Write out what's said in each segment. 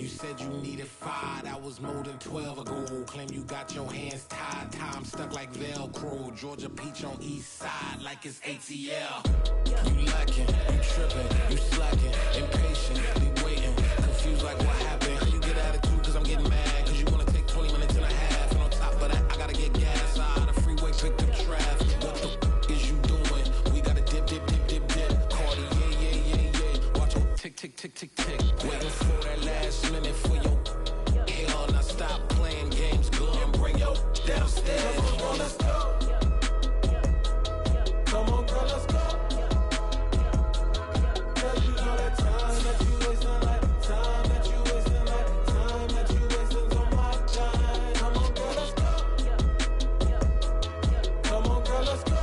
You said you needed 5, that was more than 12 ago. Claim you got your hands tied, time stuck like Velcro. Georgia peach on east side like it's ATL. You lacking, you tripping, you slacking, impatient, be waiting, confused like what happened. You get attitude cause I'm getting mad, cause you wanna take 20 minutes and a half. And on top of that, I gotta get gas out of the freeway, picked up traffic. What the f is you doing? We gotta dip, dip, dip, dip, dip. Cardi, yeah. Watch your tick, tick, tick, tick, tick. Waiting for that last minute for your hell. Now stop playing games, go and bring your downstairs. Come on, let's go. Come on, girl, let's go. Cause you know that time that you wasting, like time that you wasting, like time that you wasting on my time. Come on, girl, let's go. Come on, girl, let's go.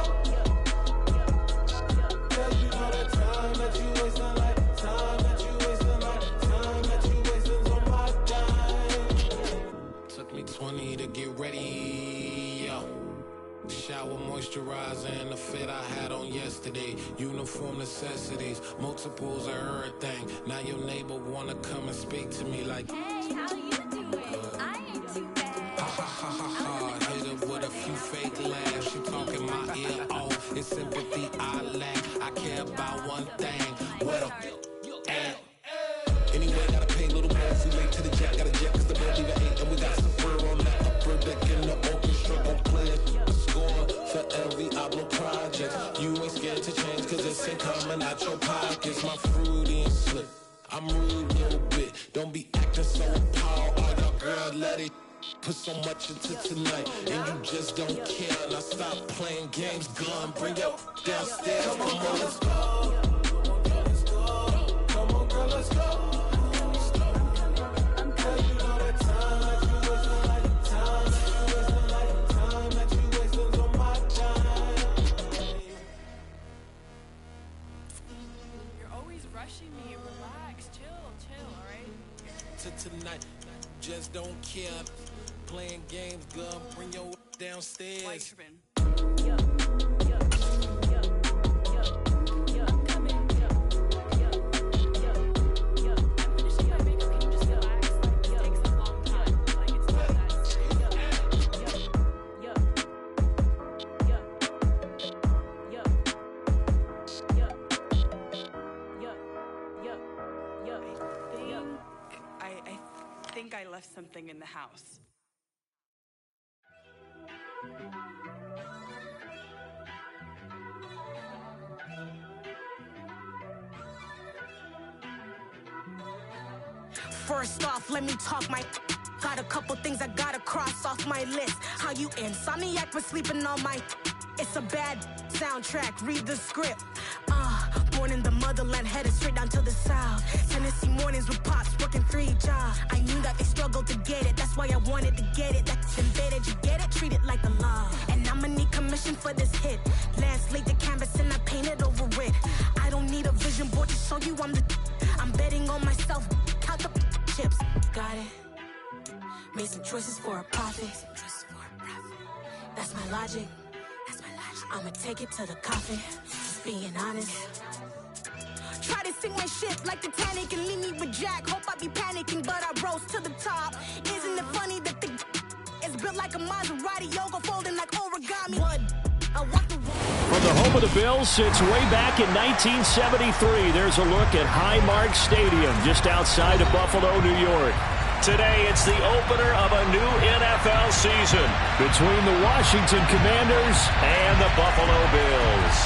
Cause you know that time that you wasting, like time that you wasting, like time that you wasting on my time. Took me 20 to get ready, yo. Shower, moisturizer, and the fit I had on yesterday. Uniform necessities, multiples of everything. Now your neighbor wanna come and speak to me like, hey, how you doing? I ain't too bad. Ha ha ha ha ha. Hit her with a few fake laughs. She talking my ear off. It's sympathy I lack. I care about one thing. Well, at. Anyway, gotta pay a little more. We late to the jet, got a jet cause the boat leave at 8. And we got some fur on that upper deck in the orchestra. Gon' play it. Score for every Ablo project. You ain't scared to change cause it's ain't coming out your pockets. My fruity and slip. I'm rude a little bit. Don't be acting so appalled. Oh, your girl, let it put so much into tonight. And you just don't care. Now stop playing games. Gun, bring your downstairs. Come on, let's go. Come on, girl, let's go. Me, relax, chill, alright? Tonight, just don't care. Playing games, girl, bring your downstairs. Why you tripping? I left something in the house. First off, let me talk my. Got a couple things I gotta cross off my list. How you insomniac for sleeping on my. It's a bad soundtrack, read the script. Born in the motherland, headed straight down to the south. Tennessee mornings with pops, working 3 jobs. I knew that they struggled to get it, that's why I wanted to get it. That's embedded, you get it? Treat it like a law. And I'ma need commission for this hit. Lance laid the canvas and I painted over it. I don't need a vision board to show you I'm betting on myself, count the chips. Got it. Made some choices for a profit. That's my logic. I'ma take it to the coffin, just being honest. Try to sink my ship like Titanic and leave me with Jack. Hope I be panicking, but I rose to the top. Isn't it funny that the is built like a Maserati, yoga folding like origami? I want the from the home of the Bills since way back in 1973. There's a look at Highmark Stadium just outside of Buffalo, New York. Today, it's the opener of a new NFL season between the Washington Commanders and the Buffalo Bills.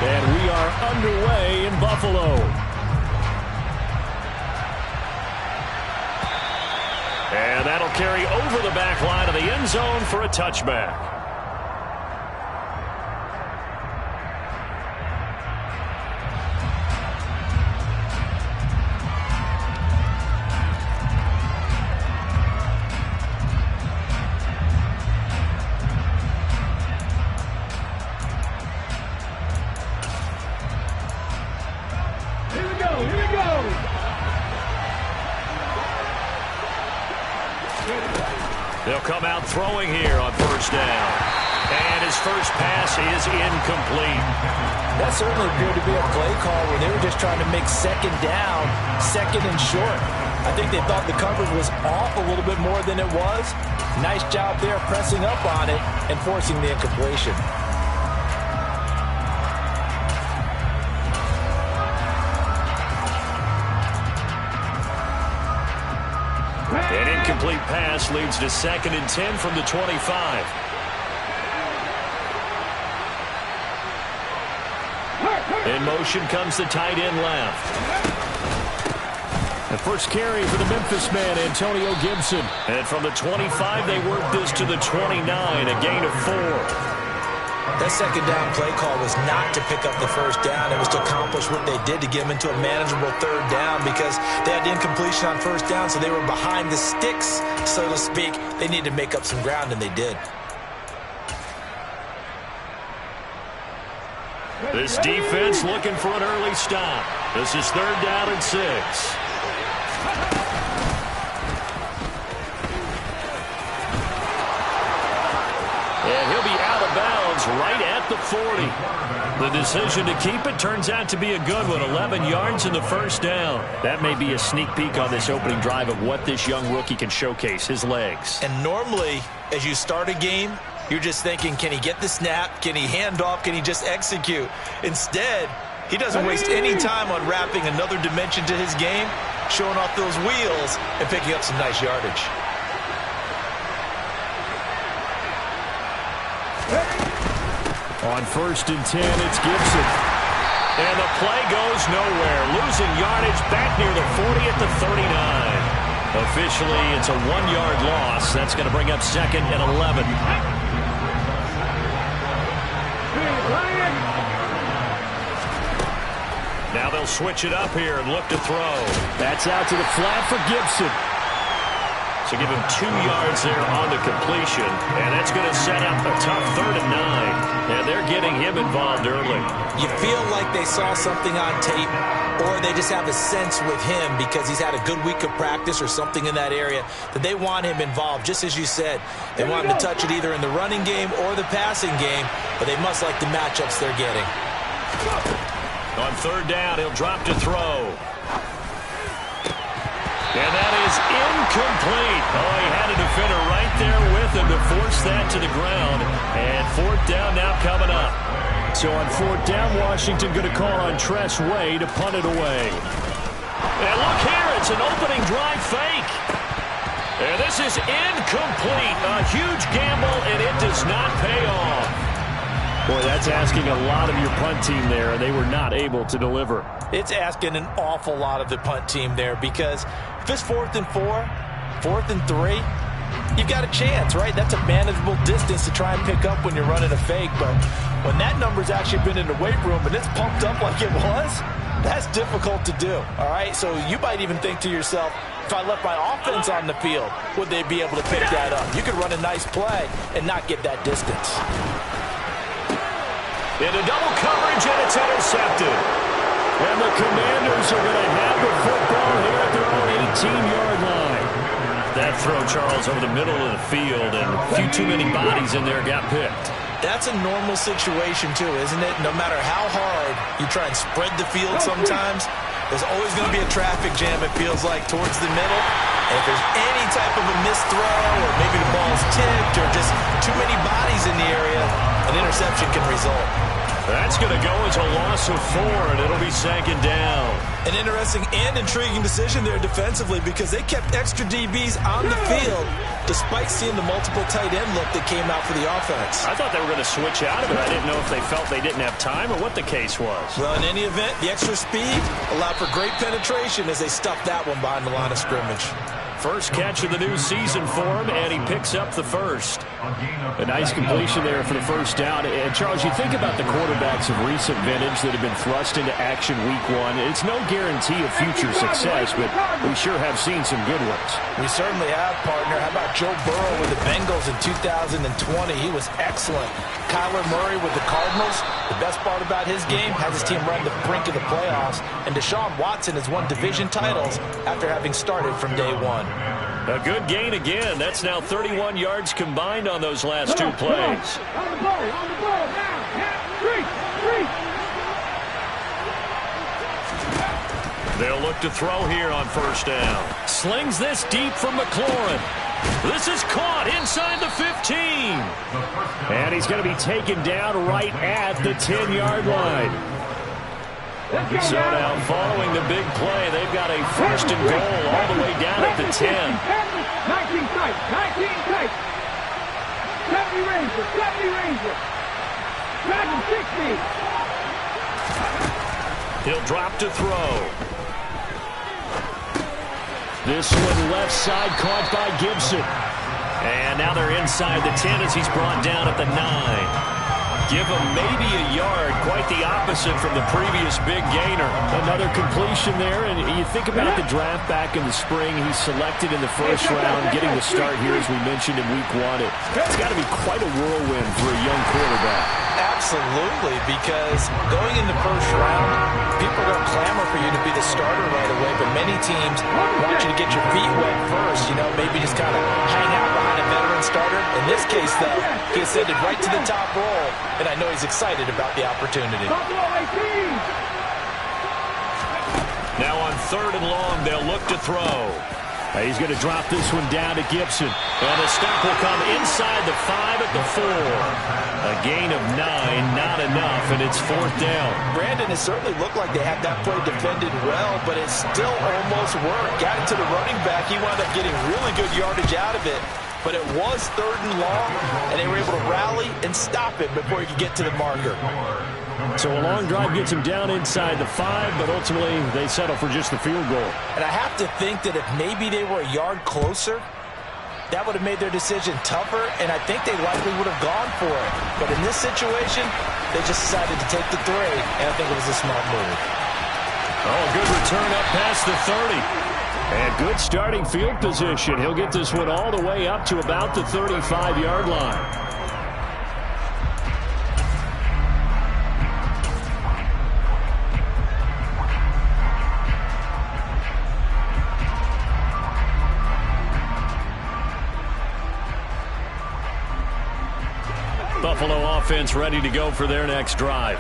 And we are underway in Buffalo. And that'll carry over the back line of the end zone for a touchback. Here They'll come out throwing here on first down. And his first pass is incomplete. That certainly appeared to be a play call where they were just trying to make second down, second and short. I think they thought the coverage was off a little bit more than it was. Nice job there pressing up on it and forcing the incompletion. An incomplete pass leads to 2nd and 10 from the 25. In motion comes the tight end left. The first carry for the Memphis man, Antonio Gibson. And from the 25, they work this to the 29, a gain of 4. That second down play call was not to pick up the first down. It was to accomplish what they did to get them into a manageable third down because they had the incompletion on first down, so they were behind the sticks, so to speak. They needed to make up some ground, and they did. This defense looking for an early stop. This is 3rd down and 6. And he'll be out of bounds right at the 40. The decision to keep it turns out to be a good one. 11 yards in the first down. That may be a sneak peek on this opening drive of what this young rookie can showcase, his legs. And normally, as you start a game, you're just thinking, can he get the snap? Can he hand off? Can he just execute? Instead, he doesn't waste any time on wrapping another dimension to his game, showing off those wheels, and picking up some nice yardage. On 1st and 10, it's Gibson. And the play goes nowhere. Losing yardage back near the 40 at the 39. Officially, it's a 1-yard loss. That's going to bring up 2nd and 11. Now they'll switch it up here and look to throw. That's out to the flat for Gibson. So give him 2 yards there on the completion. And that's going to set up a tough 3rd and 9. And they're getting him involved early. You feel like they saw something on tape, or they just have a sense with him because he's had a good week of practice or something in that area that they want him involved. Just as you said, they want him to touch it either in the running game or the passing game, but they must like the matchups they're getting. On 3rd down, he'll drop to throw. And that is incomplete. Oh, he had a defender right there with him to force that to the ground. And 4th down now coming up. So on 4th down, Washington going to call on Tress Way to punt it away. And look here, it's an opening drive fake. And this is incomplete. A huge gamble, and it does not pay off. Boy, that's asking a lot of your punt team there, and they were not able to deliver. It's asking an awful lot of the punt team there because if it's 4th and 4, 4th and 3, you've got a chance, right? That's a manageable distance to try and pick up when you're running a fake. But when that number's actually been in the weight room and it's pumped up like it was, that's difficult to do, all right? So you might even think to yourself, if I left my offense on the field, would they be able to pick that up? You could run a nice play and not get that distance. Into double coverage, and it's intercepted. And the Commanders are going to have the football here at their own 18-yard line. That throw, Charles, over the middle of the field, and a few too many bodies in there got picked. That's a normal situation, too, isn't it? No matter how hard you try and spread the field sometimes, there's always going to be a traffic jam, it feels like, towards the middle. And if there's any type of a missed throw, or maybe the ball's tipped, or just too many bodies in the area, an interception can result. That's going to go as a loss of 4, and it'll be 2nd down. An interesting and intriguing decision there defensively because they kept extra DBs on the field despite seeing the multiple tight end look that came out for the offense. I thought they were going to switch out of it. I didn't know if they felt they didn't have time or what the case was. Well, in any event, the extra speed allowed for great penetration as they stuffed that one behind the line of scrimmage. First catch of the new season for him, and he picks up the first. A nice completion there for the first down. And, Charles, you think about the quarterbacks of recent vintage that have been thrust into action week 1. It's no guarantee of future success, but we sure have seen some good ones. We certainly have, partner. How about Joe Burrow with the Bengals in 2020? He was excellent. Kyler Murray with the Cardinals. The best part about his game has his team run the brink of the playoffs. And Deshaun Watson has won division titles after having started from day 1. A good gain again. That's now 31 yards combined on those last two plays. On the ball, now. Three. They'll look to throw here on first down. Slings this deep from McLaurin. This is caught inside the 15. And he's going to be taken down right at the 10-yard line. So now following the big play, they've got a first and goal all the way down at the 10. 19 tight. 70 Ranger. Back 60. He'll drop to throw. This one left side caught by Gibson. And now they're inside the 10 as he's brought down at the 9. Give him maybe a yard, quite the opposite from the previous big gainer. Another completion there, and you think about the draft back in the spring. He's selected in the first round, getting the start here, as we mentioned in week 1. It's got to be quite a whirlwind for a young quarterback. Absolutely, because going in the first round, people are going to clamor for you to be the starter right away, but many teams want you to get your feet wet first, maybe just kind of hang out behind a veteran starter. In this case, though, he ascended right to the top role, and I know he's excited about the opportunity. Now on 3rd and long, they'll look to throw. He's going to drop this one down to Gibson. And the stop will come inside the 5 at the 4. A gain of 9, not enough, and it's 4th down. Brandon, it certainly looked like they had that play defended well, but it still almost worked. Got it to the running back. He wound up getting really good yardage out of it. But it was 3rd and long, and they were able to rally and stop it before he could get to the marker. So a long drive gets him down inside the 5, but ultimately they settle for just the field goal. And I have to think that if maybe they were a yard closer, that would have made their decision tougher, and I think they likely would have gone for it. But in this situation, they just decided to take the 3, and I think it was a smart move. Oh, good return up past the 30. And good starting field position. He'll get this one all the way up to about the 35-yard line. Buffalo offense ready to go for their next drive.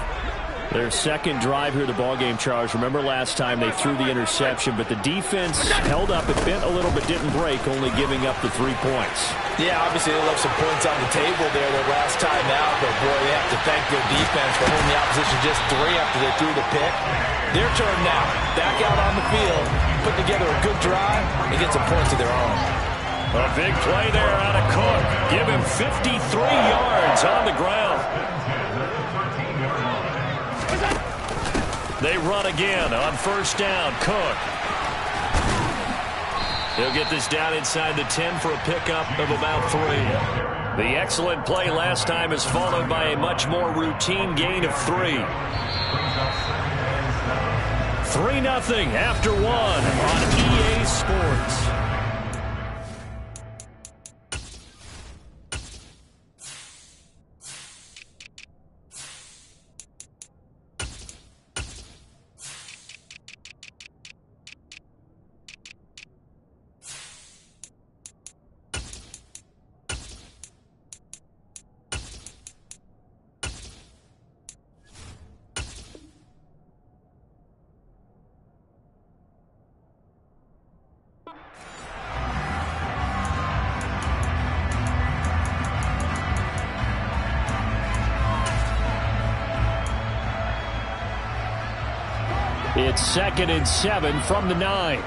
Their second drive here, the ballgame, Charles. Remember last time they threw the interception, but the defense held up. It bent a little but didn't break, only giving up the 3 points. Yeah, obviously they left some points on the table there their last time out, but boy, they have to thank their defense for holding the opposition just 3 after they threw the pick. Their turn now. Back out on the field, put together a good drive, and get some points of their own. A big play there out of Cook. Give him 53 yards on the ground. They run again on first down. Cook. He'll get this down inside the 10 for a pickup of about 3. The excellent play last time is followed by a much more routine gain of 3. 3-0 after 1 on EA Sports. It's 2nd and 7 from the 9.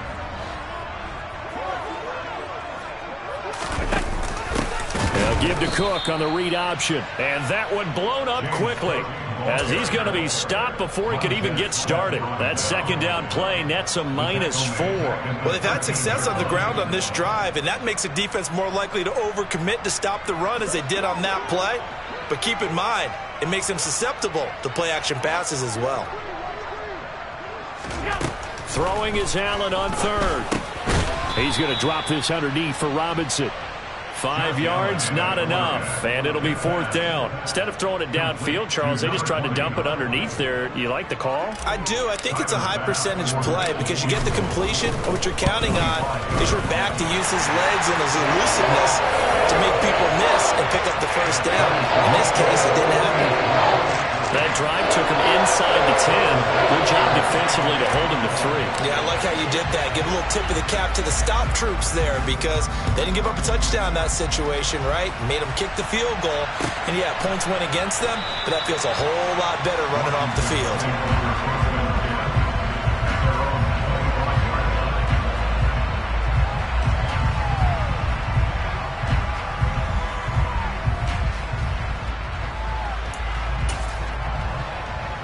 They'll give to Cook on the read option. And that one blown up quickly as he's going to be stopped before he could even get started. That second down play nets a -4. Well, they've had success on the ground on this drive, and that makes a defense more likely to overcommit to stop the run as they did on that play. But keep in mind, it makes them susceptible to play-action passes as well. Throwing is Allen on 3rd. He's going to drop this underneath for Robinson. 5 yards, not enough, and it'll be 4th down. Instead of throwing it downfield, Charles, they just tried to dump it underneath there. You like the call? I do. I think it's a high-percentage play because you get the completion, and what you're counting on is your back to use his legs and his elusiveness to make people miss and pick up the first down. In this case, it didn't happen. That drive took him inside the 10. Good job defensively to hold him to 3. Yeah, I like how you did that. Give a little tip of the cap to the stop troops there because they didn't give up a touchdown in that situation, right? Made them kick the field goal. And, yeah, points went against them, but that feels a whole lot better running off the field.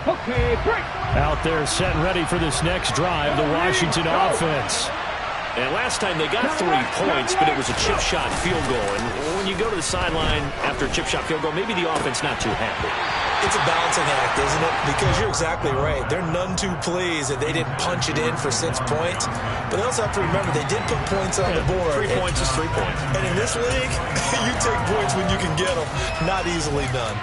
Okay, break. Out there set and ready for this next drive, the Washington offense. And last time they got 3 points, but it was a chip shot field goal. And when you go to the sideline after a chip shot field goal, maybe the offense not too happy. It's a balancing act, isn't it? Because you're exactly right. They're none too pleased that they didn't punch it in for 6 points. But they also have to remember they did put points on the board. 3 points is 3 points. And in this league, you take points when you can get them. Not easily done.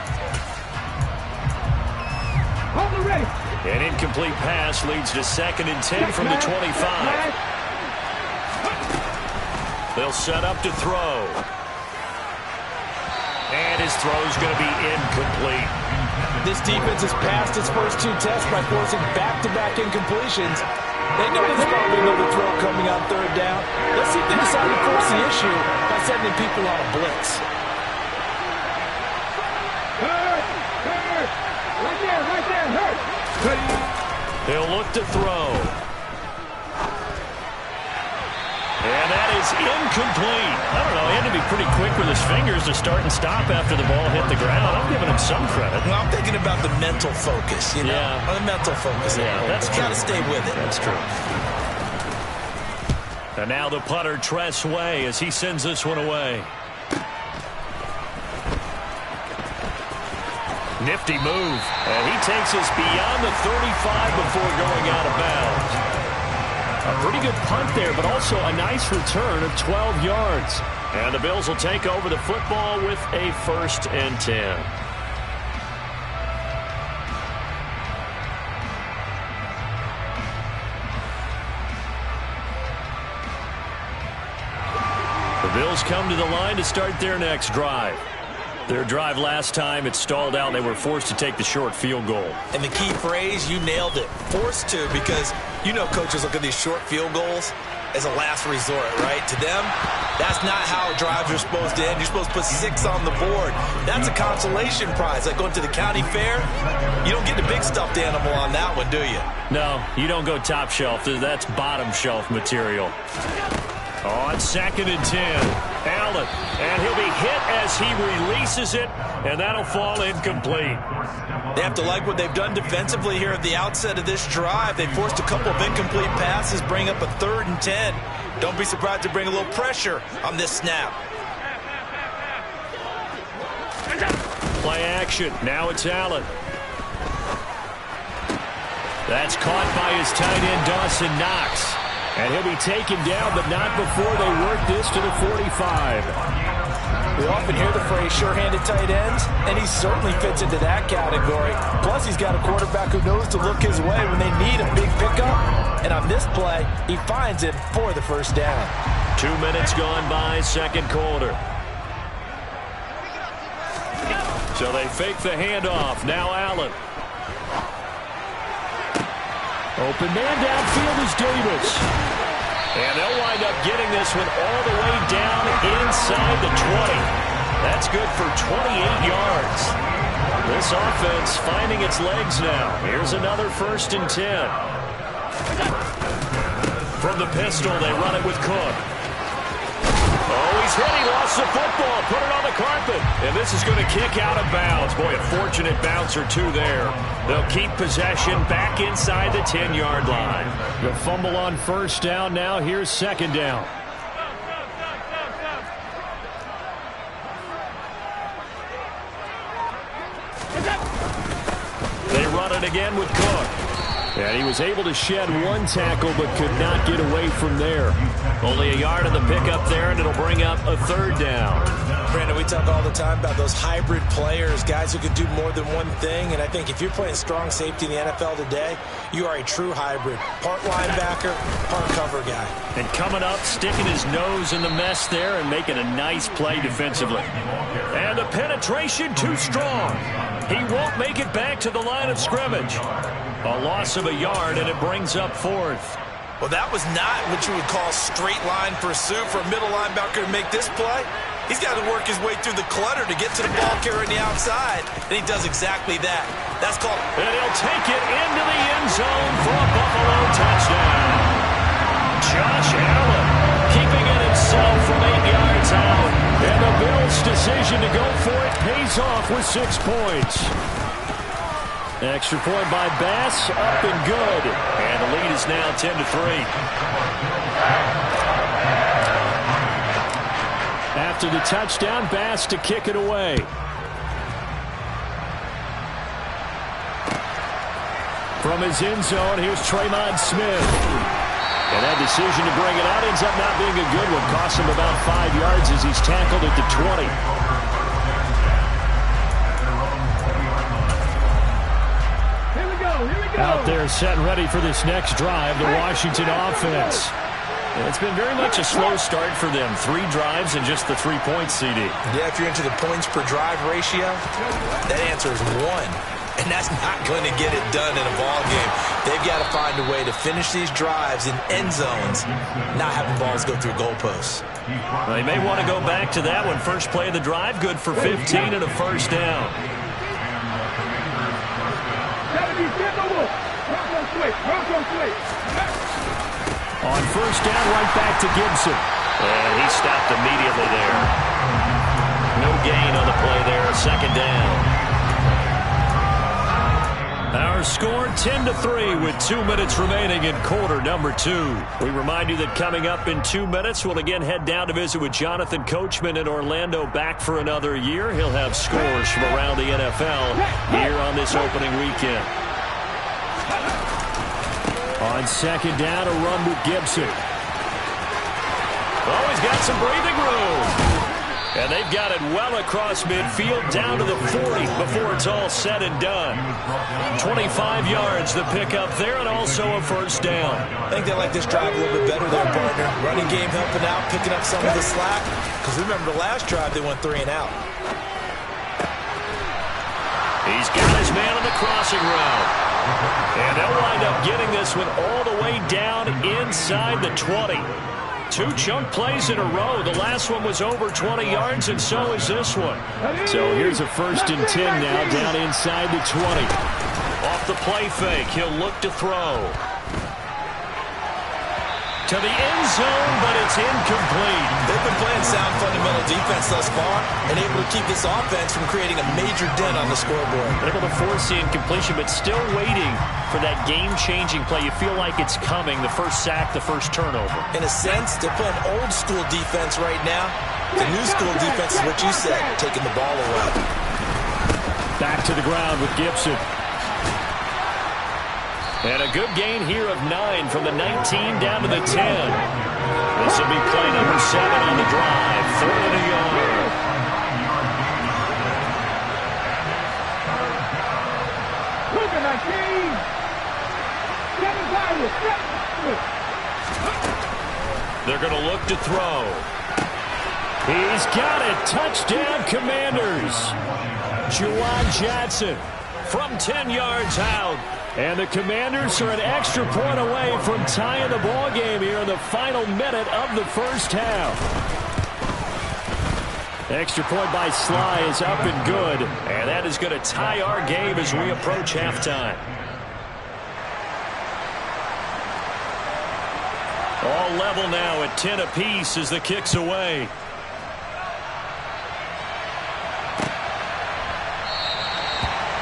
An incomplete pass leads to 2nd and 10 from the 25. They'll set up to throw. And his throw's going to be incomplete. This defense has passed its first 2 tests by forcing back-to-back incompletions. They know there's probably another throw coming on 3rd down. Let's see if they decide to force the issue by sending people on a blitz. Right there, hurt. He'll look to throw. And that is incomplete. I don't know, he had to be pretty quick with his fingers to start and stop after the ball hit the ground. I'm giving him some credit. Well, I'm thinking about the mental focus, you know? Yeah. The mental focus. Yeah, that's true. You got to stay with it. That's true. And now the punter, Tress Way, as he sends this one away. Nifty move. And he takes us beyond the 35 before going out of bounds. A pretty good punt there, but also a nice return of 12 yards. And the Bills will take over the football with a 1st and 10. The Bills come to the line to start their next drive. Their drive last time, it stalled out, and they were forced to take the short field goal. And the key phrase, you nailed it. Forced to, because you know coaches look at these short field goals as a last resort, right? To them, that's not how drives are supposed to end. You're supposed to put 6 on the board. That's a consolation prize. Like going to the county fair, you don't get the big stuffed animal on that one, do you? No, you don't go top shelf. That's bottom shelf material. On 2nd and 10. Allen, and he'll be hit as he releases it, and that'll fall incomplete. They have to like what they've done defensively here at the outset of this drive. They forced a couple of incomplete passes, bring up a 3rd and 10. Don't be surprised to bring a little pressure on this snap. Play action. Now it's Allen. That's caught by his tight end, Dawson Knox. And he'll be taken down, but not before they work this to the 45. We often hear the phrase sure-handed tight ends, and he certainly fits into that category. Plus, he's got a quarterback who knows to look his way when they need a big pickup. And on this play, he finds it for the 1st down. 2 minutes gone by, 2nd quarter. So they fake the handoff. Now Allen. Open man downfield is Davis. And they'll wind up getting this one all the way down inside the 20. That's good for 28 yards. This offense finding its legs now. Here's another 1st and 10. From the pistol, they run it with Cook. Oh, he's hit. He lost the football. Put it on the carpet. And this is going to kick out of bounds. Boy, a fortunate bounce or 2 there. They'll keep possession back inside the 10-yard line. The fumble on 1st down. Now here's 2nd down. They run it again with Cook. And he was able to shed 1 tackle but could not get away from there. Only a yard on the pickup there, and it'll bring up a third down. Brandon, we talk all the time about those hybrid players, guys who can do more than one thing. And I think if you're playing strong safety in the NFL today, you are a true hybrid. Part linebacker, part cover guy. And coming up, sticking his nose in the mess there and making a nice play defensively. And the penetration too strong. He won't make it back to the line of scrimmage. A loss of a yard, and it brings up fourth. Well, that was not what you would call straight line pursuit for a middle linebacker to make this play. He's got to work his way through the clutter to get to the ball carrier on the outside, and he does exactly that. That's called... And he'll take it into the end zone for a Buffalo touchdown. Josh Allen keeping it himself from 8 yards out. And the Bills' decision to go for it pays off with 6 points. Extra point by Bass, up and good. And the lead is now 10-3. After the touchdown, Bass to kick it away. From his end zone, here's Traymon Smith. And that decision to bring it out ends up not being a good one. Costs him about 5 yards as he's tackled at the 20. Out there set and ready for this next drive, the Washington offense. And it's been very much a slow start for them. 3 drives and just the 3 points, CD. Yeah, if you're into the points per drive ratio, that answer is 1. And that's not going to get it done in a ball game. They've got to find a way to finish these drives in end zones, not having balls go through goalposts. Well, they may want to go back to that one. First play of the drive, good for 15 and a first down. On first down, right back to Gibson. And he stopped immediately there. No gain on the play there, second down. Our score 10-3 with 2 minutes remaining in quarter number 2. We remind you that coming up in 2 minutes, we'll again head down to visit with Jonathan Coachman in Orlando, back for another year. He'll have scores from around the NFL here on this opening weekend. On second down, a run with Gibson. Oh, he's got some breathing room. And they've got it well across midfield down to the 40 before it's all said and done. 25 yards the pickup there, and also a first down. I think they like this drive a little bit better there, partner. Running game helping out, picking up some of the slack. Because remember the last drive they went 3 and out. He's got his man on the crossing route. And they'll wind up getting this one all the way down inside the 20. 2 chunk plays in a row. The last one was over 20 yards, and so is this one. So here's a 1st and 10 now down inside the 20. Off the play fake, he'll look to throw. To the end zone, but it's incomplete. They've been playing sound fundamental defense thus far and able to keep this offense from creating a major dent on the scoreboard. Able to force the incompletion, but still waiting for that game-changing play. You feel like it's coming, the first sack, the first turnover. In a sense, they're playing old-school defense right now. The new-school defense is what you said, taking the ball away. Back to the ground with Gibson. And a good gain here of 9 from the 19 down to the 10. This will be play number 7 on the drive. 3rd and a yard. They're going to look to throw. He's got it. Touchdown, Commanders. Juwan Johnson from 10 yards out. And the Commanders are an extra point away from tying the ball game here in the final minute of the first half. Extra point by Sly is up and good. And that is going to tie our game as we approach halftime. All level now at 10 apiece as the kick's away.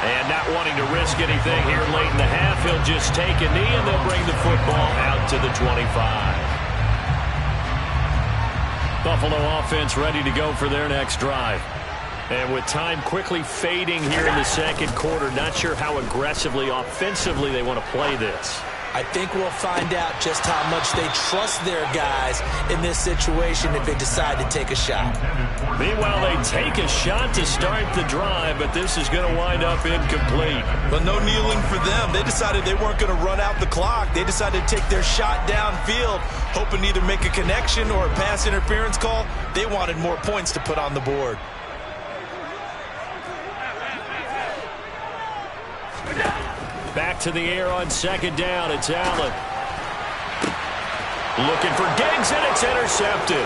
And not wanting to risk anything here late in the half, he'll just take a knee and they'll bring the football out to the 25. Buffalo offense ready to go for their next drive. And with time quickly fading here in the second quarter, not sure how aggressively, offensively they want to play this. I think we'll find out just how much they trust their guys in this situation if they decide to take a shot. Meanwhile, they take a shot to start the drive, but this is going to wind up incomplete. But no kneeling for them. They decided they weren't going to run out the clock. They decided to take their shot downfield, hoping to either make a connection or a pass interference call. They wanted more points to put on the board. Back to the air on second down. It's Allen. Looking for Diggs, and it's intercepted.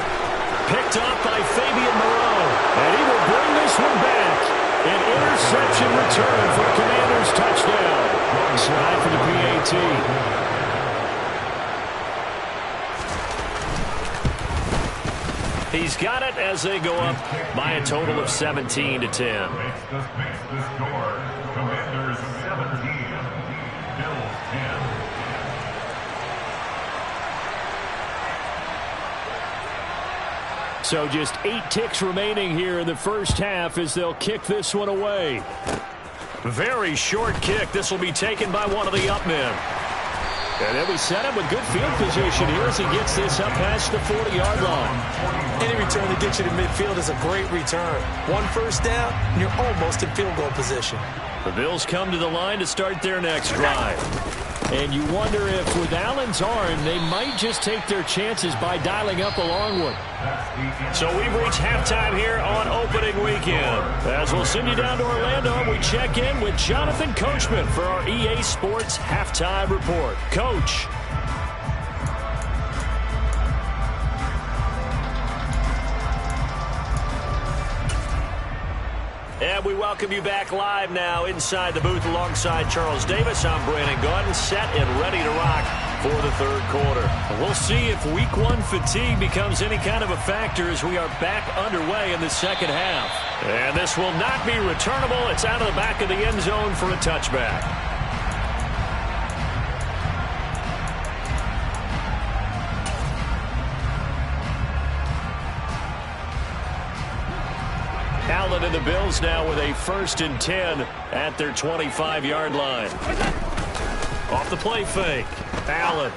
Picked up by Fabian Moreau. And he will bring this one back. An interception return for a Commanders touchdown. Slide for the PAT. He's got it as they go up by a total of 17-10. Makes the score. Commanders 17. Bills 10. So just 8 ticks remaining here in the first half as they'll kick this one away. Very short kick. This will be taken by one of the up men. And then we set up with good field position here as he gets this up past the 40-yard line. Any return that gets you to midfield is a great return. One first down, and you're almost in field goal position. The Bills come to the line to start their next drive. And you wonder if with Allen's arm, they might just take their chances by dialing up a long one. So we've reached halftime here on opening weekend. As we'll send you down to Orlando, we check in with Jonathan Coachman for our EA Sports Halftime Report. Coach. And we welcome you back live now inside the booth alongside Charles Davis. I'm Brandon Gaudin, set and ready to rock for the third quarter. We'll see if week one fatigue becomes any kind of a factor as we are back underway in the second half. And this will not be returnable. It's out of the back of the end zone for a touchback. Allen and the Bills now with a 1st and 10 at their 25-yard line. Off the play fake. Allen.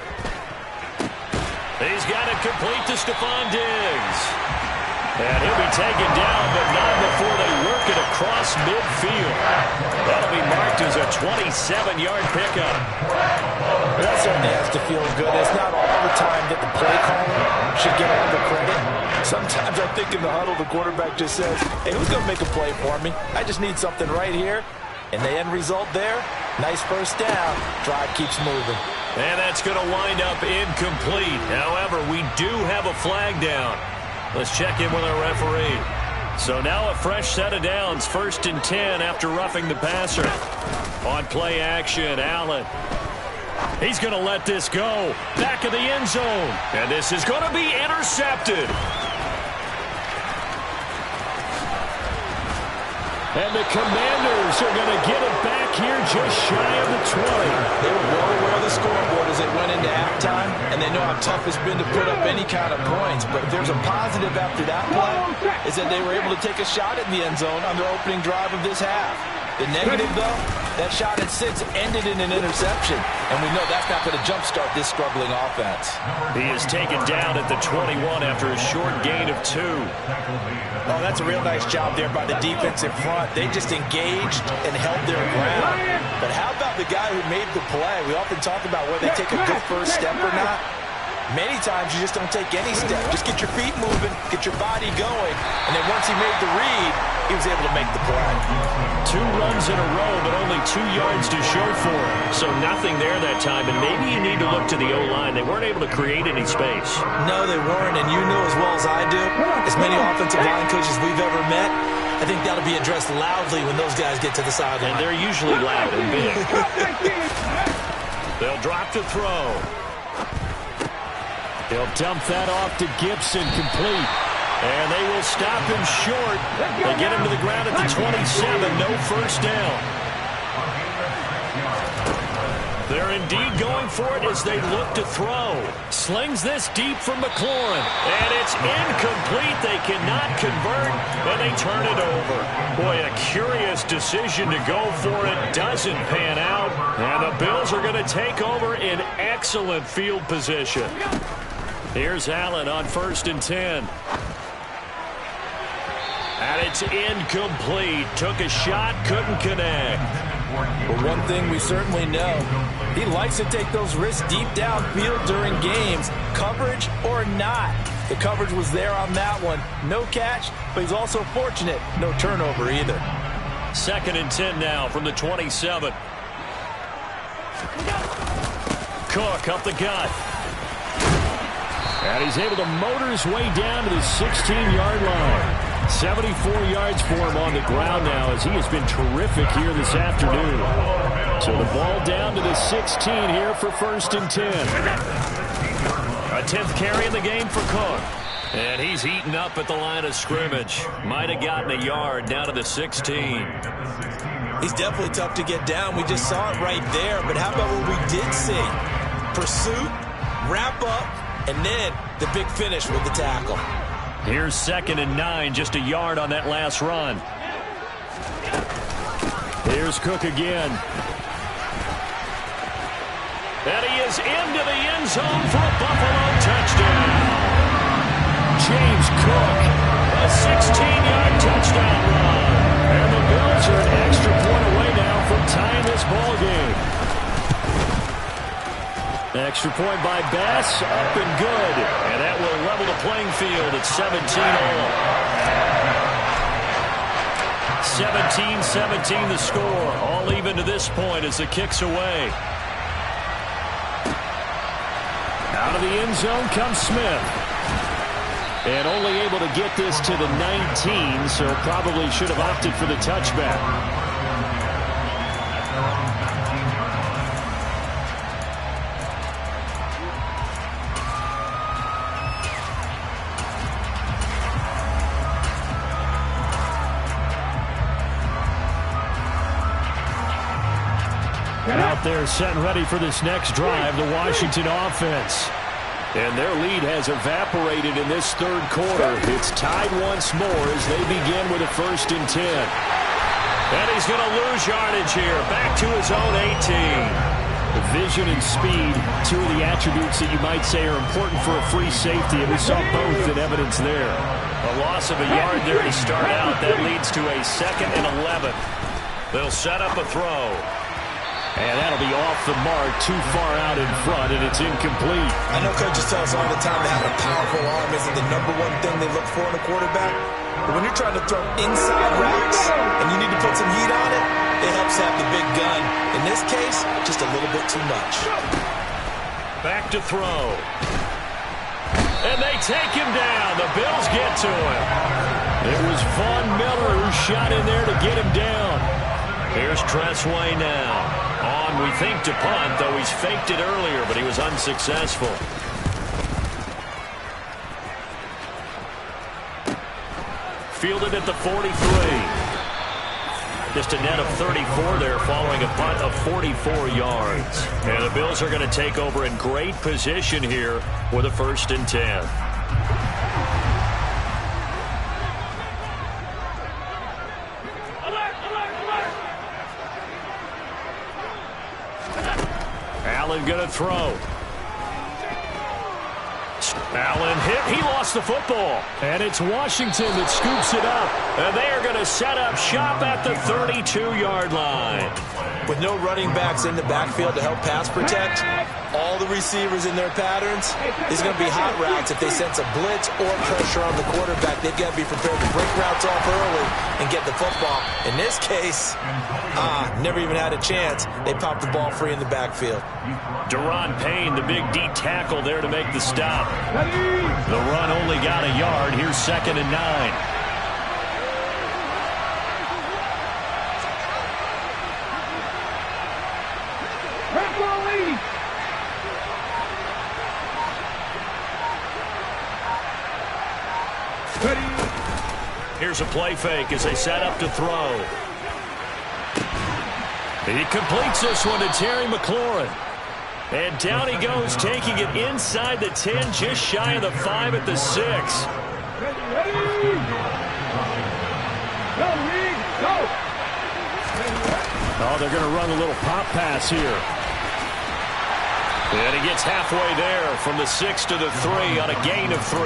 He's got it complete to Stephon Diggs. And he'll be taken down, but not before they work it across midfield. That'll be marked as a 27-yard pickup. That certainly has to feel good. It's not all the time that the play caller should get all the credit. Sometimes I think in the huddle, the quarterback just says, hey, who's going to make a play for me? I just need something right here. And the end result there, nice first down. Drive keeps moving. And that's going to wind up incomplete. However, we do have a flag down. Let's check in with our referee. So now a fresh set of downs. 1st and 10 after roughing the passer. On play action, Allen. He's going to let this go. Back of the end zone. And this is going to be intercepted. And the Commanders are going to get it back here just shy of the 20. They were well aware of the scoreboard as they went into halftime, and they know how tough it's been to put up any kind of points. But if there's a positive after that play, is that they were able to take a shot at the end zone on their opening drive of this half. The negative, though, that shot at 6 ended in an interception, and we know that's not going to jumpstart this struggling offense. He is taken down at the 21 after a short gain of 2. Oh, that's a real nice job there by the defense in front. They just engaged and held their ground. But how about the guy who made the play? We often talk about whether they take a good first step or not. Many times you just don't take any step. Just get your feet moving, get your body going, and then once he made the read, he was able to make the play. 2 runs in a row, but only 2 yards to show for it. So nothing there that time, and maybe you need to look to the O-line. They weren't able to create any space. No, they weren't, and you know as well as I do, as many offensive line coaches we've ever met, I think that'll be addressed loudly when those guys get to the sideline. And they're usually loud and big. They'll drop to throw. They'll dump that off to Gibson, complete. And they will stop him short. They get him to the ground at the 27, no first down. They're indeed going for it as they look to throw. Slings this deep from McLaurin, and it's incomplete. They cannot convert, and they turn it over. Boy, a curious decision to go for it. Doesn't pan out, and the Bills are going to take over in excellent field position. Here's Allen on 1st and 10. And it's incomplete. Took a shot, couldn't connect. But one thing we certainly know, he likes to take those risks deep downfield during games, coverage or not. The coverage was there on that one. No catch, but he's also fortunate. No turnover either. 2nd and 10 now from the 27. Cook up the gut. And he's able to motor his way down to the 16-yard line. 74 yards for him on the ground now as he has been terrific here this afternoon. So the ball down to the 16 here for 1st and 10. A 10th carry in the game for Cook. And he's eaten up at the line of scrimmage. Might have gotten a yard down to the 16. He's definitely tough to get down. We just saw it right there. But how about what we did see? Pursuit, wrap up, and then the big finish with the tackle. Here's 2nd and 9, just a yard on that last run. Here's Cook again. And he is into the end zone for a Buffalo touchdown. James Cook, a 16-yard touchdown run. And the Bills are an extra point away now from tying this ball game. Extra point by Bass, up and good. And that will level the playing field at 17-all. 17-17 the score. All even to this point as the kick's away. Out of the end zone comes Smith. And only able to get this to the 19, so probably should have opted for the touchback. Out there set and ready for this next drive, the Washington offense. And their lead has evaporated in this third quarter. It's tied once more as they begin with a 1st and 10. And he's going to lose yardage here. Back to his own 18. Vision and speed, two of the attributes that you might say are important for a free safety, and we saw both in evidence there. A loss of a yard there to start out. That leads to a 2nd and 11. They'll set up a throw. And that'll be off the mark, too far out in front, and it's incomplete. I know coaches tell us all the time that having a powerful arm isn't the #1 thing they look for in a quarterback. But when you're trying to throw inside routes and you need to put some heat on it, it helps have the big gun. In this case, just a little bit too much. Back to throw. And they take him down. The Bills get to him. It was Von Miller who shot in there to get him down. Here's Tressway now. On, we think, to punt, though he's faked it earlier, but he was unsuccessful. Fielded at the 43. Just a net of 34 there following a punt of 44 yards. And the Bills are going to take over in great position here with a 1st and 10. Allen going to throw. Allen hit. He lost the football. And it's Washington that scoops it up. And they are going to set up shop at the 32-yard line. With no running backs in the backfield to help pass protect, all the receivers in their patterns, there's going to be hot routes if they sense a blitz or pressure on the quarterback. They've got to be prepared to break routes off early and get the football. In this case, never even had a chance. They popped the ball free in the backfield. Deron Payne, the big D tackle there to make the stop. The run only got a yard. Here's 2nd and 9. Here's a play fake as they set up to throw. He completes this one to Terry McLaurin. And down he goes, taking it inside the 10, just shy of the 5 at the 6. Oh, they're going to run a little pop pass here. And he gets halfway there from the 6 to the 3 on a gain of 3.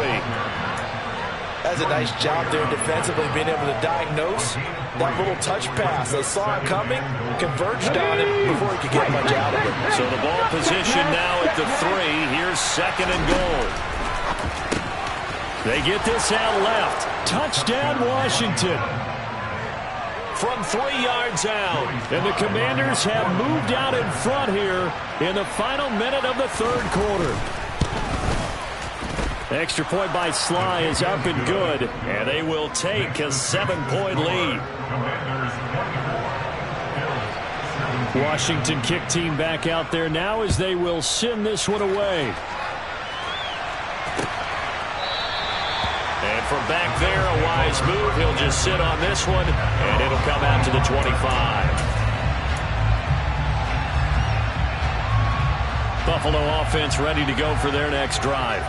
That's a nice job there defensively, being able to diagnose that little touch pass. They saw it coming, converged on it before he could get much out of it. So the ball position now at the 3. Here's 2nd and goal. They get this out left. Touchdown, Washington. From 3 yards out. And the Commanders have moved out in front here in the final minute of the 3rd quarter. Extra point by Sly is up and good. And they will take a 7-point lead. Washington kick team back out there now as they will send this one away. And from back there, a wise move. He'll just sit on this one, and it'll come out to the 25. Buffalo offense ready to go for their next drive.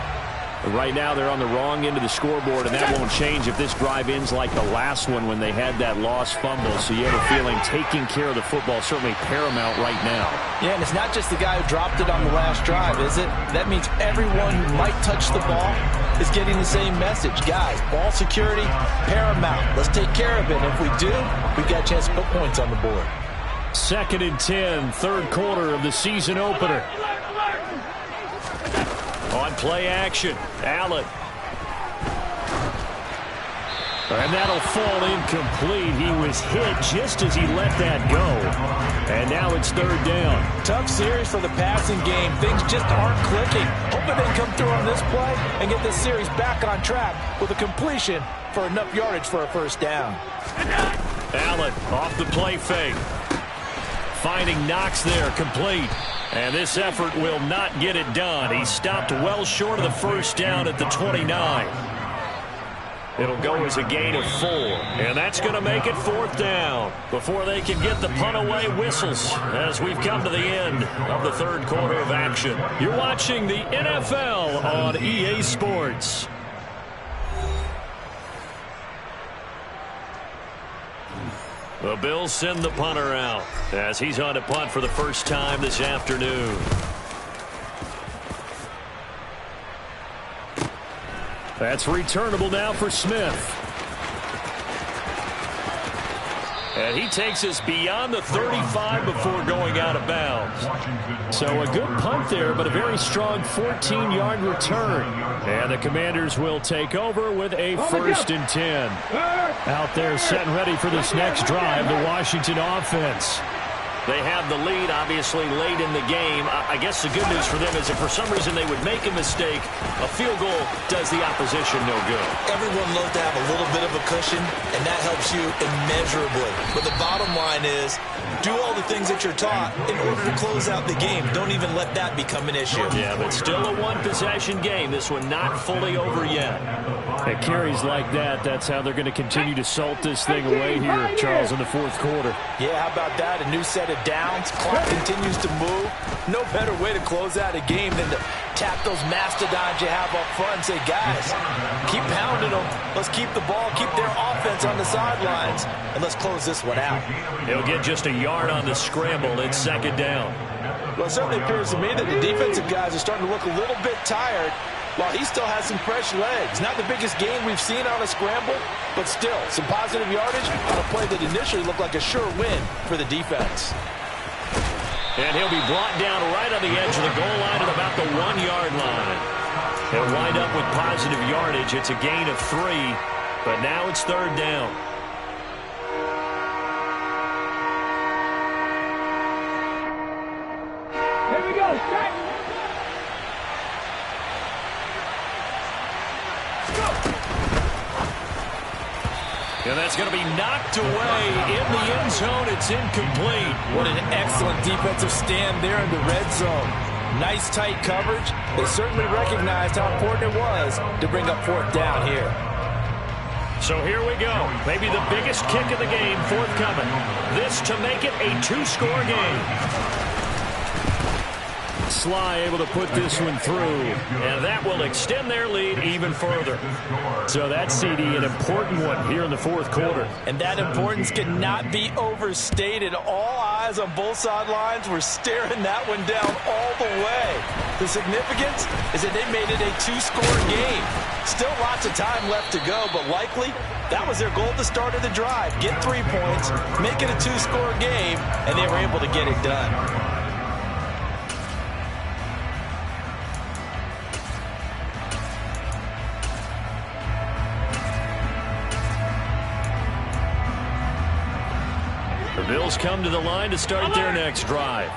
Right now, they're on the wrong end of the scoreboard, and that won't change if this drive ends like the last one when they had that lost fumble. So you have a feeling taking care of the football certainly paramount right now. Yeah, and it's not just the guy who dropped it on the last drive, is it? That means everyone who might touch the ball is getting the same message. Guys, ball security, paramount. Let's take care of it. And if we do, we've got a chance to put points on the board. 2nd and 10, 3rd quarter of the season opener. On play action, Allen. And that'll fall incomplete. He was hit just as he let that go. And now it's 3rd down. Tough series for the passing game. Things just aren't clicking. Hoping they come through on this play and get this series back on track with a completion for enough yardage for a 1st down. Allen off the play fake. Finding Knox there, complete. And this effort will not get it done. He stopped well short of the 1st down at the 29. It'll go as a gain of 4. And that's going to make it 4th down before they can get the punt away whistles as we've come to the end of the 3rd quarter of action. You're watching the NFL on EA Sports. The Bills send the punter out as he's on to punt for the first time this afternoon. That's returnable now for Smith. And he takes us beyond the 35 before going out of bounds. So a good punt there, but a very strong 14-yard return. And the Commanders will take over with a 1st and 10. Out there set and ready for this next drive, the Washington offense. They have the lead, obviously, late in the game. I guess the good news for them is if for some reason they would make a mistake, a field goal does the opposition no good. Everyone loves to have a little bit of a cushion, and that helps you immeasurably. But the bottom line is, do all the things that you're taught in order to close out the game. Don't even let that become an issue. Yeah, but still a one-possession game. This one not fully over yet. At carries like that, that's how they're going to continue to salt this thing away here, Charles, in the 4th quarter. Yeah, how about that? A new set of downs. Clock continues to move. No better way to close out a game than to tap those mastodons you have up front and say, guys, keep pounding them. Let's keep the ball, keep their offense on the sidelines, and let's close this one out. He'll get just a yard on the scramble. It's 2nd down. Well, it certainly appears to me that the defensive guys are starting to look a little bit tired while he still has some fresh legs. Not the biggest gain we've seen on a scramble, but still some positive yardage on a play that initially looked like a sure win for the defense. And he'll be brought down right on the edge of the goal line at about the 1-yard line. He'll wind up with positive yardage. It's a gain of 3, but now it's 3rd down. Here we go, check. And that's going to be knocked away in the end zone. It's incomplete. What an excellent defensive stand there in the red zone. Nice tight coverage. They certainly recognized how important it was to bring up 4th down here. So here we go. Maybe the biggest kick of the game forthcoming. This to make it a 2-score game. Sly able to put this one through, and that will extend their lead even further. So that's, CD, an important one here in the fourth quarter. And that importance cannot be overstated. All eyes on both sidelines were staring that one down all the way. The significance is that they made it a 2-score game. Still lots of time left to go, but likely that was their goal at the start of the drive. Get 3 points, make it a 2-score game, and they were able to get it done. The Bills come to the line to start their next drive.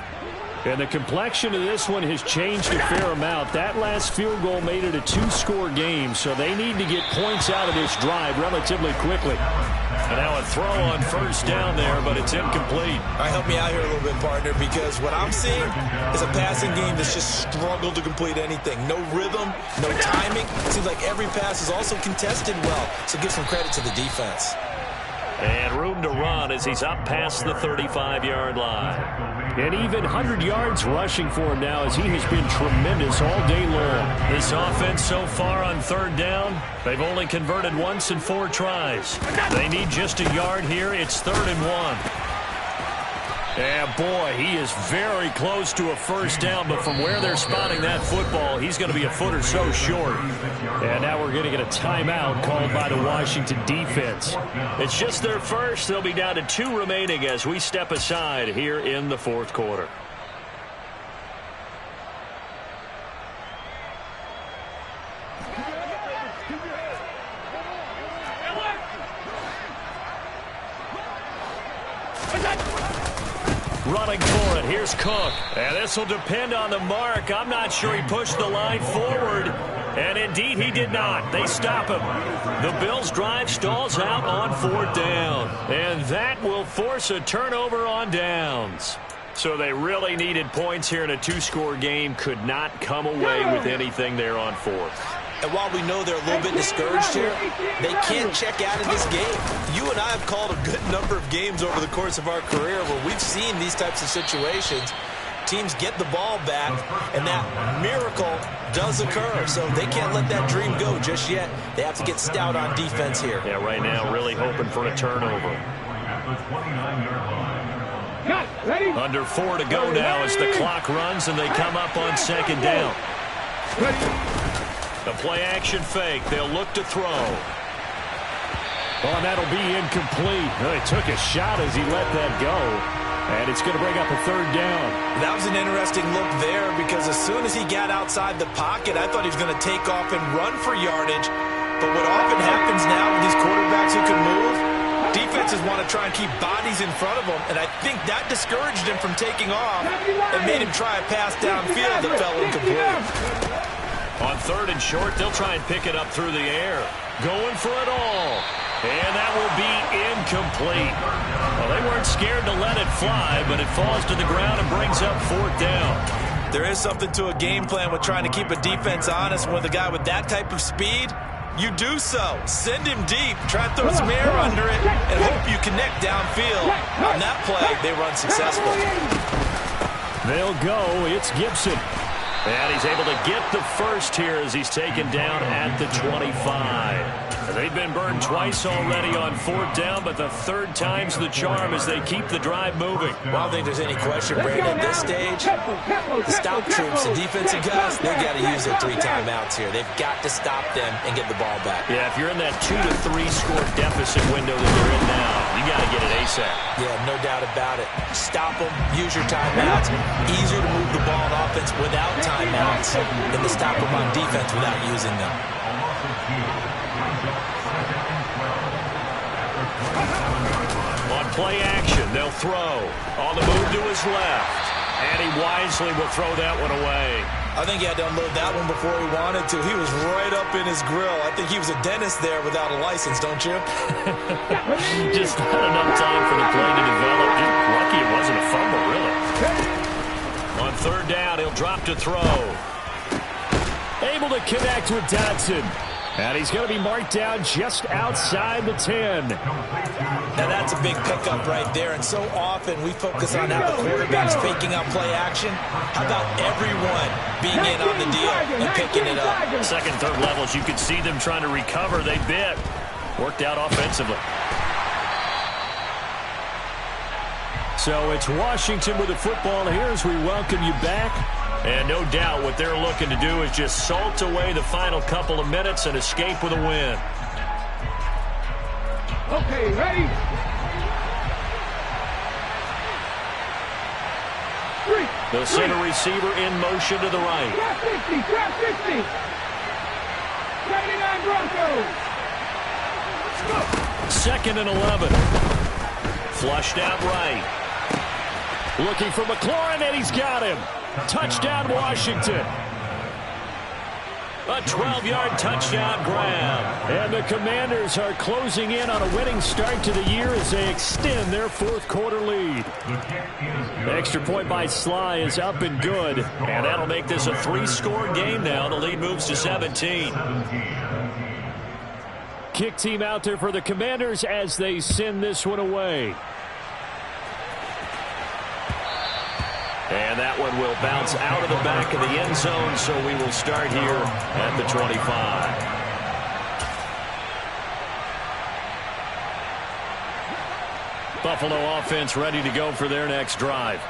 And the complexion of this one has changed a fair amount. That last field goal made it a 2-score game, so they need to get points out of this drive relatively quickly. And now a throw on first down there, but it's incomplete. All right, help me out here a little bit, partner, because what I'm seeing is a passing game that's just struggled to complete anything. No rhythm, no timing. It seems like every pass is also contested well, so give some credit to the defense. And room to run as he's up past the 35-yard line. And even 100 yards rushing for him now as he has been tremendous all day long. This offense so far on third down, they've only converted once in 4 tries. They need just a yard here. It's 3rd and 1. And boy, he is very close to a first down, but from where they're spotting that football, he's going to be a foot or so short. And now we're going to get a timeout called by the Washington defense. It's just their first. They'll be down to 2 remaining as we step aside here in the fourth quarter. Running for it. Here's Cook. And this will depend on the mark. I'm not sure he pushed the line forward. And indeed, he did not. They stop him. The Bills' drive stalls out on 4th down. And that will force a turnover on downs. So they really needed points here in a 2-score game. Could not come away with anything there on 4th. And while we know they're a little bit discouraged here, they can't check out of this game. You and I have called a good number of games over the course of our career where we've seen these types of situations. Teams get the ball back, and that miracle does occur. So they can't let that dream go just yet. They have to get stout on defense here. Yeah, right now really hoping for a turnover. Under 4 to go now as the clock runs, and they come up on 2nd down. The play-action fake. They'll look to throw. Oh, and that'll be incomplete. Well, he took a shot as he let that go. And it's going to bring up a 3rd down. That was an interesting look there because as soon as he got outside the pocket, I thought he was going to take off and run for yardage. But what often happens now with these quarterbacks who can move, defenses want to try and keep bodies in front of them. And I think that discouraged him from taking off and made him try a pass downfield that fell incomplete. On 3rd and short, they'll try and pick it up through the air. Going for it all. And that will be incomplete. Well, they weren't scared to let it fly, but it falls to the ground and brings up 4th down. There is something to a game plan with trying to keep a defense honest. With a guy with that type of speed, you do so. Send him deep. Try and throw some air under it and hope you connect downfield. On that play, they run successful. They'll go. It's Gibson. And he's able to get the first here as he's taken down at the 25. They've been burned twice already on 4th down, but the 3rd time's the charm as they keep the drive moving. Well, I don't think there's any question, Brandon, at this stage. The stop troops, the defensive guys, they've got to use their 3 timeouts here. They've got to stop them and get the ball back. Yeah, if you're in that 2 to 3 score deficit window that they're in now, you got to get it ASAP. Yeah, no doubt about it. Stop them, use your timeouts. Easier to move the ball on offense without timeouts than to stop them on defense without using them. On play action, they'll throw. On the move to his left. And he wisely will throw that one away. I think he had to unload that one before he wanted to. He was right up in his grill. I think he was a dentist there without a license, don't you? Just not enough time for the play to develop. Just lucky it wasn't a fumble, really. On 3rd down, he'll drop to throw. Able to connect with Dotson. And he's going to be marked down just outside the 10. Now that's a big pickup right there, and so often we focus on how the quarterback's faking out play action. How about everyone being in on the deal and picking it up? Second, third levels, you could see them trying to recover. They bit. Worked out offensively. So it's Washington with the football here as we welcome you back. And no doubt what they're looking to do is just salt away the final couple of minutes and escape with a win. Okay, ready? 3. The center receiver in motion to the right. Trap 50, trap 50. 79 Broncos. Second and 11. Flushed out right. Looking for McLaurin, and he's got him. Touchdown, Washington. A 12-yard touchdown grab. And the Commanders are closing in on a winning start to the year as they extend their fourth quarter lead. The extra point by Sly is up and good. And that'll make this a 3-score game now. The lead moves to 17. Kick team out there for the Commanders as they send this one away. And that one will bounce out of the back of the end zone, so we will start here at the 25. Buffalo offense ready to go for their next drive.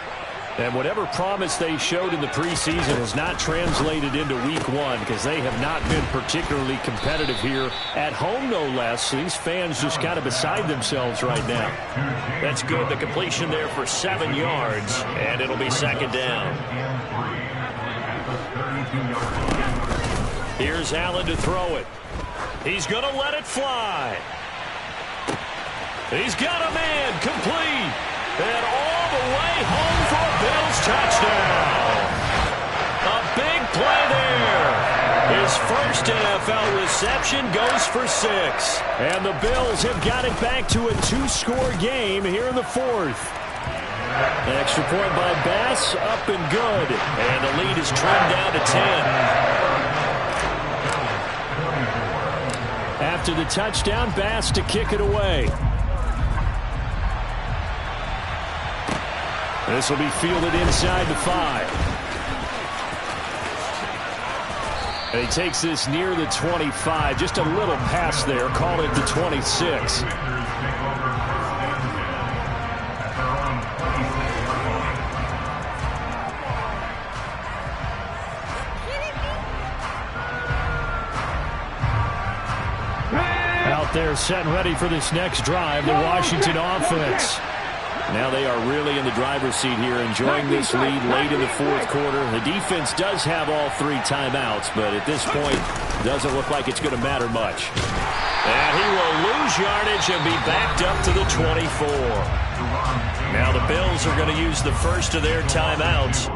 And whatever promise they showed in the preseason has not translated into week one because they have not been particularly competitive here at home, no less. These fans just kind of beside themselves right now. That's good. The completion there for 7 yards, and it'll be second down. Here's Allen to throw it. He's going to let it fly. He's got a man complete. And all the way home for a Bills touchdown. A big play there. His first NFL reception goes for 6. And the Bills have got it back to a 2-score game here in the fourth. An extra point by Bass, up and good. And the lead is trimmed down to 10. After the touchdown, Bass to kick it away. This will be fielded inside the 5. And he takes this near the 25. Just a little pass there. Call it the 26. Out there set and ready for this next drive, the Washington offense. Now they are really in the driver's seat here, enjoying this lead late in the fourth quarter. The defense does have all 3 timeouts, but at this point, doesn't look like it's going to matter much. And he will lose yardage and be backed up to the 24. Now the Bills are going to use the first of their timeouts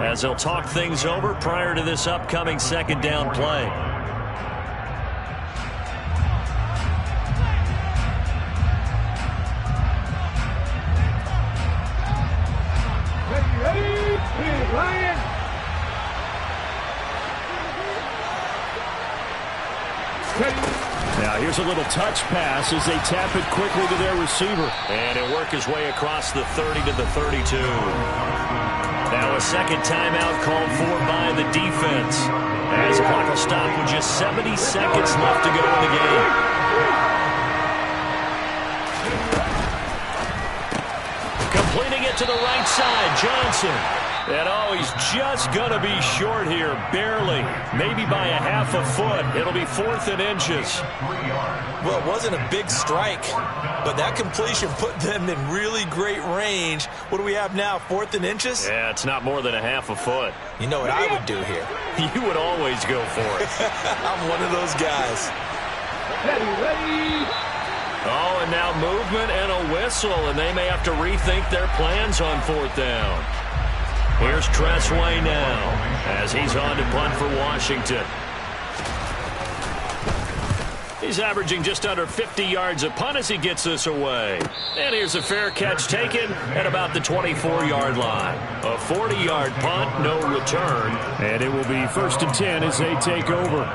as they'll talk things over prior to this upcoming second down play. Now here's a little touch pass as they tap it quickly to their receiver. And it'll work his way across the 30 to the 32. Now a second timeout called for by the defense. As the clock will stop with just 70 seconds left to go in the game. Completing it to the right side, Johnson. And oh, he's just going to be short here, barely. Maybe by a half a foot. It'll be 4th and inches. Well, it wasn't a big strike, but that completion put them in really great range. What do we have now, 4th and inches? Yeah, it's not more than a half a foot. You know what I would do here? You would always go for it. I'm one of those guys. Ready. Oh, and now movement and a whistle, and they may have to rethink their plans on 4th down. Here's Tressway now as he's on to punt for Washington. He's averaging just under 50 yards a punt as he gets this away. And here's a fair catch taken at about the 24-yard line. A 40-yard punt, no return. And it will be 1st and 10 as they take over.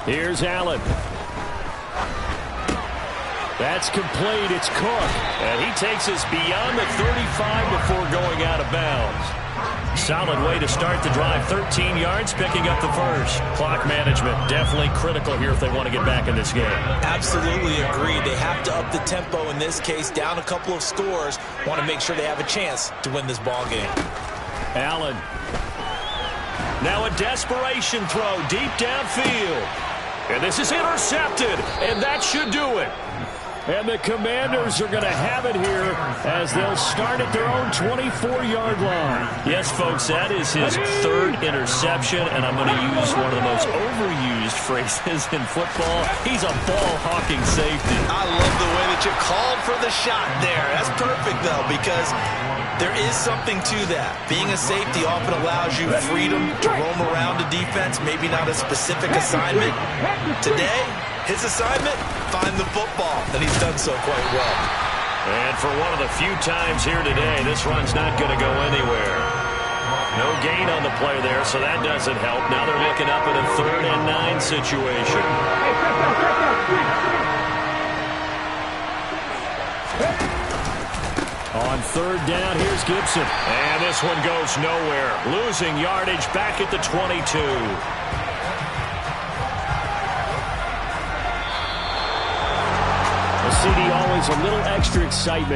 Here's Allen. That's complete. It's Cook. And he takes us beyond the 35 before going out of bounds. Solid way to start the drive. 13 yards, picking up the first. Clock management definitely critical here if they want to get back in this game. Absolutely agreed. They have to up the tempo in this case. Down a couple of scores. Want to make sure they have a chance to win this ball game. Allen. Now a desperation throw deep downfield. And this is intercepted. And that should do it. And the Commanders are going to have it here as they'll start at their own 24-yard line. Yes, folks, that is his third interception, and I'm going to use one of the most overused phrases in football. He's a ball-hawking safety. I love the way that you called for the shot there. That's perfect, though, because there is something to that. Being a safety often allows you freedom to roam around the defense, maybe not a specific assignment. Today, his assignment, find the football, and he's done so quite well. And for one of the few times here today, this run's not going to go anywhere. No gain on the play there, so that doesn't help. Now they're looking up at a 3rd and 9 situation. On 3rd down, here's Gibson. And this one goes nowhere. Losing yardage back at the 22. CD, always a little extra excitement